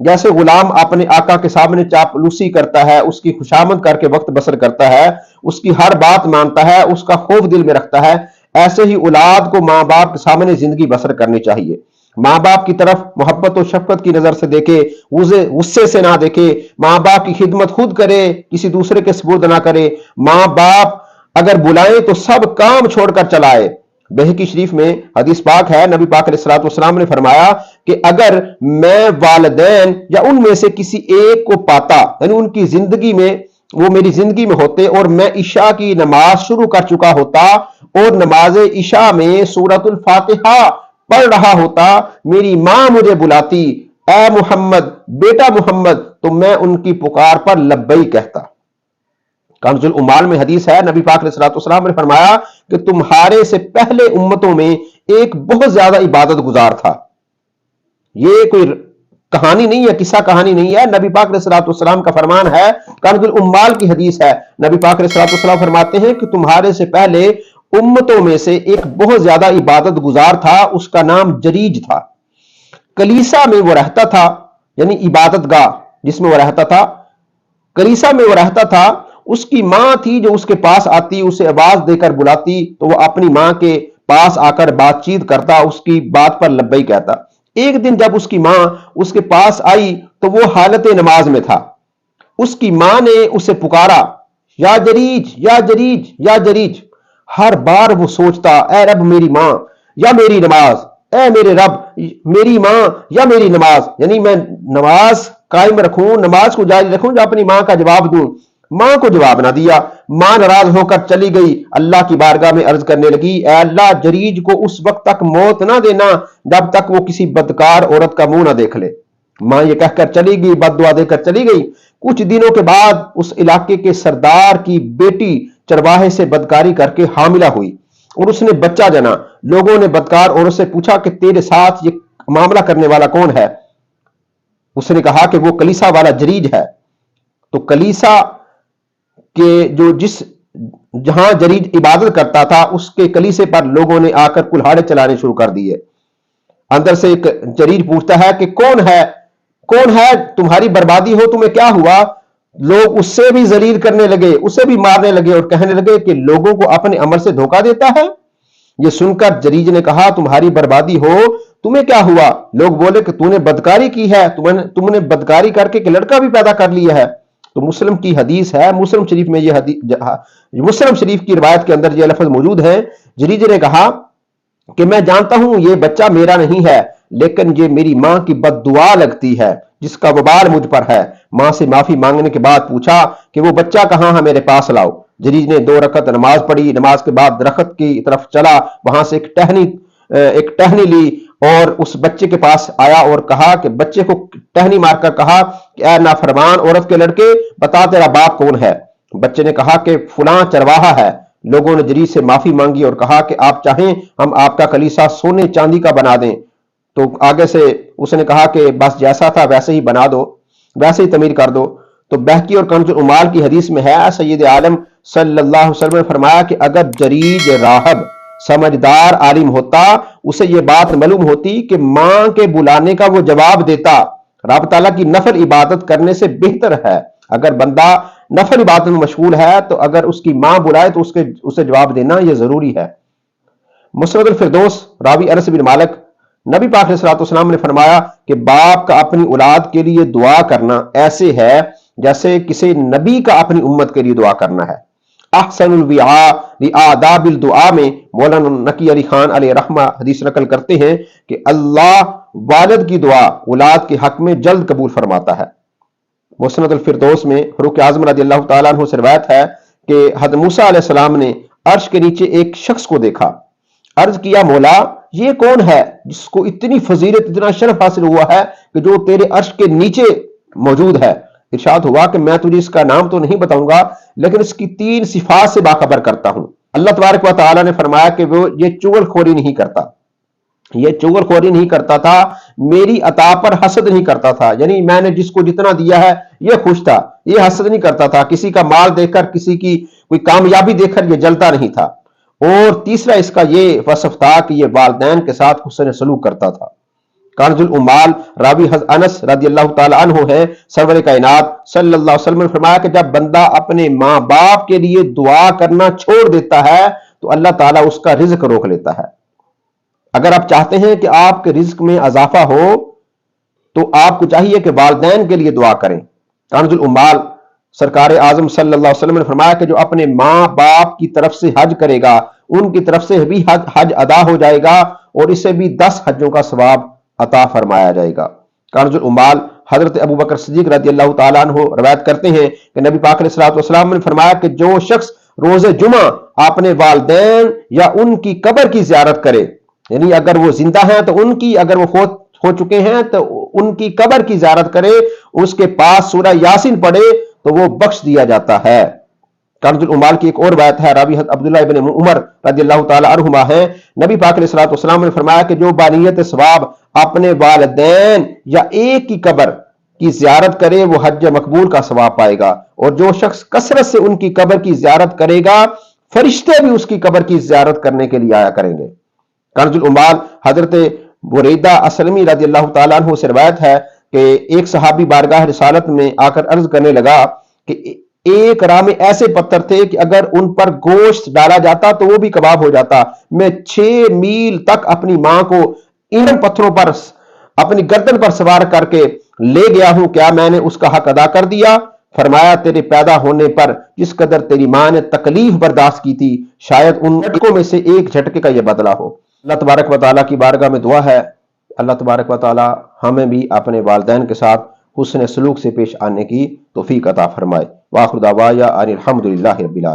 جیسے غلام اپنے آقا کے سامنے چاپلوسی کرتا ہے، اس کی خوشامد کر کے وقت بسر کرتا ہے، اس کی ہر بات مانتا ہے، اس کا خوف دل میں رکھتا ہے، ایسے ہی اولاد کو ماں باپ کے سامنے زندگی بسر کرنی چاہیے۔ ماں باپ کی طرف محبت و شفقت کی نظر سے دیکھے، غصے سے نہ دیکھے، ماں باپ کی خدمت خود کرے، کسی دوسرے کے سپرد نہ کرے، ماں باپ اگر بلائیں تو سب کام چھوڑ کر چلائے۔ بہقی شریف میں حدیث پاک ہے، نبی پاک علیہ الصلوۃ والسلام نے فرمایا کہ اگر میں والدین یا ان میں سے کسی ایک کو پاتا، یعنی ان کی زندگی میں، وہ میری زندگی میں ہوتے اور میں عشاء کی نماز شروع کر چکا ہوتا اور نماز عشاء میں سورۃ الفاتحہ پڑھ رہا ہوتا، میری ماں مجھے بلاتی، اے محمد، بیٹا محمد، تو میں ان کی پکار پر لبیک کہتا۔ کنز الامال میں حدیث ہے، نبی پاک علیہ الصلوۃ والسلام نے فرمایا کہ تمہارے سے پہلے امتوں میں ایک بہت زیادہ عبادت گزار تھا۔ یہ کوئی کہانی نہیں ہے، قصہ کہانی نہیں ہے، نبی پاک علیہ الصلوۃ والسلام کا فرمان ہے، کنز الامال کی حدیث ہے۔ نبی پاک علیہ الصلوۃ والسلام فرماتے ہیں کہ تمہارے سے پہلے امتوں میں سے ایک بہت زیادہ عبادت گزار تھا، اس کا نام جریج تھا۔ کلیسا میں وہ رہتا تھا، یعنی عبادت گاہ جس میں وہ رہتا تھا، کلیسا میں وہ رہتا تھا، اس کی ماں تھی جو اس کے پاس آتی، اسے آواز دے کر بلاتی تو وہ اپنی ماں کے پاس آ کر بات چیت کرتا، اس کی بات پر لبیک کہتا۔ ایک دن جب اس کی ماں اس کے پاس آئی تو وہ حالت نماز میں تھا۔ اس کی ماں نے اسے پکارا، یا جریج، یا جریج، یا جریج۔ ہر بار وہ سوچتا، اے رب میری ماں یا میری نماز، اے میرے رب میری ماں یا میری نماز، یعنی میں نماز قائم رکھوں، نماز کو جاری رکھوں جو اپنی ماں کا جواب دوں۔ ماں کو جواب نہ دیا، ماں ناراض ہو کر چلی گئی، اللہ کی بارگاہ میں عرض کرنے لگی، اے اللہ جریج کو اس وقت تک موت نہ دینا جب تک وہ کسی بدکار عورت کا منہ نہ دیکھ لے۔ ماں یہ کہہ کر چلی گئی، بد دعا دے کر چلی گئی۔ کچھ دنوں کے بعد اس علاقے کے سردار کی بیٹی چرواہے سے بدکاری کر کے حاملہ ہوئی اور اس نے بچہ جنا۔ لوگوں نے بدکار عورت سے پوچھا کہ تیرے ساتھ یہ معاملہ کرنے والا کون ہے؟ اس نے کہا کہ وہ کلیسا والا جریج ہے۔ تو کلیسا کہ جہاں جریج عبادت کرتا تھا، اس کے کلیسے پر لوگوں نے آ کر کلہاڑے چلانے شروع کر دیے۔ اندر سے ایک جریج پوچھتا ہے کہ کون ہے تمہاری بربادی ہو، تمہیں کیا ہوا؟ لوگ اس سے بھی ذلیل کرنے لگے، اسے بھی مارنے لگے اور کہنے لگے کہ لوگوں کو اپنے عمل سے دھوکہ دیتا ہے۔ یہ سن کر جریج نے کہا، تمہاری بربادی ہو، تمہیں کیا ہوا؟ لوگ بولے کہ تو نے بدکاری کی ہے، تم نے بدکاری کر کے لڑکا بھی پیدا کر لیا ہے۔ تو مسلم کی حدیث ہے، مسلم شریف میں مسلم شریف کی روایت کے اندر یہ لفظ موجود ہے، جریج نے کہا کہ میں جانتا ہوں یہ بچہ میرا نہیں ہے، لیکن یہ میری ماں کی بد دعا لگتی ہے جس کا وبال مجھ پر ہے۔ ماں سے معافی مانگنے کے بعد پوچھا کہ وہ بچہ کہاں ہے، میرے پاس لاؤ۔ جریج نے 2 رکعت نماز پڑھی، نماز کے بعد درخت کی طرف چلا، وہاں سے ایک ٹہنی لی اور اس بچے کے پاس آیا اور کہا کہ بچے کو ٹہنی مار کر کہا کہ اے نافرمان عورت کے لڑکے، بتا تیرا باپ کون ہے؟ بچے نے کہا کہ فلاں چرواہا ہے۔ لوگوں نے جریج سے معافی مانگی اور کہا کہ آپ چاہیں ہم آپ کا کلیسا سونے چاندی کا بنا دیں۔ تو آگے سے اس نے کہا کہ بس جیسا تھا ویسے ہی بنا دو، ویسے ہی تعمیر کر دو۔ تو بہقی اور کنز الامال کی حدیث میں ہے، سید عالم صلی اللہ علیہ وسلم نے فرمایا کہ اگر جریج راہب سمجھدار عالم ہوتا، اسے یہ بات معلوم ہوتی کہ ماں کے بلانے کا وہ جواب دیتا رب تعالیٰ کی نفل عبادت کرنے سے بہتر ہے۔ اگر بندہ نفل عبادت میں مشغول ہے تو اگر اس کی ماں بلائے تو اسے جواب دینا یہ ضروری ہے۔ مسند الفردوس راوی انس بن مالک، نبی پاک علیہ الصلوۃ والسلام نے فرمایا کہ باپ کا اپنی اولاد کے لیے دعا کرنا ایسے ہے جیسے کسی نبی کا اپنی امت کے لیے دعا کرنا ہے۔ احسن الوعاء لآداب الدعاء میں مولانا نقی علی خان علیہ رحمہ حدیث نقل کرتے ہیں کہ اللہ والد کی دعا اولاد کے حق میں جلد قبول فرماتا ہے۔ مسند الفردوس میں فاروق اعظم رضی اللہ تعالیٰ عنہ سے روایت ہے کہ حضرت موسیٰ علیہ السلام نے عرش کے نیچے ایک شخص کو دیکھا، عرض کیا مولا یہ کون ہے جس کو اتنی فضیلت، اتنا شرف حاصل ہوا ہے کہ جو تیرے عرش کے نیچے موجود ہے؟ ارشاد ہوا کہ میں تجھے اس کا نام تو نہیں بتاؤں گا لیکن اس کی 3 صفات سے باخبر کرتا ہوں۔ اللہ تبارک و تعالیٰ نے فرمایا کہ وہ یہ چغل خوری نہیں کرتا، یہ چغل خوری نہیں کرتا تھا، میری عطا پر حسد نہیں کرتا تھا، یعنی میں نے جس کو جتنا دیا ہے یہ خوش تھا، یہ حسد نہیں کرتا تھا، کسی کا مال دیکھ کر، کسی کی کوئی کامیابی دیکھ کر یہ جلتا نہیں تھا۔ اور تیسرا اس کا یہ وصف تھا کہ یہ والدین کے ساتھ حسن سلوک کرتا تھا۔ کنز الامال راوی انس رضی اللہ تعالی عنہ ہے، سرور کائنات صلی اللہ علیہ وسلم نے فرمایا کہ جب بندہ اپنے ماں باپ کے لیے دعا کرنا چھوڑ دیتا ہے تو اللہ تعالیٰ اس کا رزق روک لیتا ہے۔ اگر آپ چاہتے ہیں کہ آپ کے رزق میں اضافہ ہو تو آپ کو چاہیے کہ والدین کے لیے دعا کریں۔ کنز الامال سرکار اعظم صلی اللہ علیہ وسلم نے فرمایا کہ جو اپنے ماں باپ کی طرف سے حج کرے گا ان کی طرف سے بھی حج ادا ہو جائے گا اور اسے بھی 10 حجوں کا ثواب عطا فرمایا جائے گا۔ کنز الامال حضرت ابو بکر صدیق رضی اللہ تعالیٰ عنہ روایت کرتے ہیں کہ نبی پاک علیہ الصلوۃ والسلام نے فرمایا کہ جو شخص روز جمعہ اپنے والدین یا ان کی قبر کی زیارت کرے، یعنی اگر وہ زندہ ہیں تو ان کی، اگر وہ فوت ہو چکے ہیں تو ان کی قبر کی زیارت کرے، اس کے پاس سورہ یاسین پڑھے تو وہ بخش دیا جاتا ہے۔ کنز الامال کی ایک اور روایت ہے، راوی عبداللہ ابن عمر رضی اللہ تعالی عنہما ہے، نبی پاک علیہ الصلوۃ والسلام نے فرمایا کہ جو بانیت ثواب اپنے والدین یا ایک کی قبر کی زیارت کرے وہ حج مقبول کا ثواب پائے گا، اور جو شخص کثرت سے ان کی قبر کی زیارت کرے گا فرشتے بھی اس کی قبر کی زیارت کرنے کے لیے آیا کریں گے۔ کنز الامال حضرت بریدہ اسلمی رضی اللہ تعالیٰ عنہ سے روایت ہے کہ ایک صحابی بارگاہ رسالت میں آ کر عرض کرنے لگا کہ ایک راہ میں ایسے پتھر تھے کہ اگر ان پر گوشت ڈالا جاتا تو وہ بھی کباب ہو جاتا، میں 6 میل تک اپنی ماں کو ان پتھروں پر اپنی گردن پر سوار کر کے لے گیا ہوں، کیا میں نے اس کا حق ادا کر دیا؟ فرمایا تیرے پیدا ہونے پر جس قدر تیری ماں نے تکلیف برداشت کی تھی شاید ان جھٹکوں میں سے ایک جھٹکے کا یہ بدلہ ہو۔ اللہ تبارک و تعالیٰ کی بارگاہ میں دعا ہے اللہ تبارک و تعالیٰ ہمیں بھی اپنے والدین کے ساتھ حسن سلوک سے پیش آنے کی توفیق عطا فرمائے۔ وآخر دعوایا ان الحمد للہ رب العالمین۔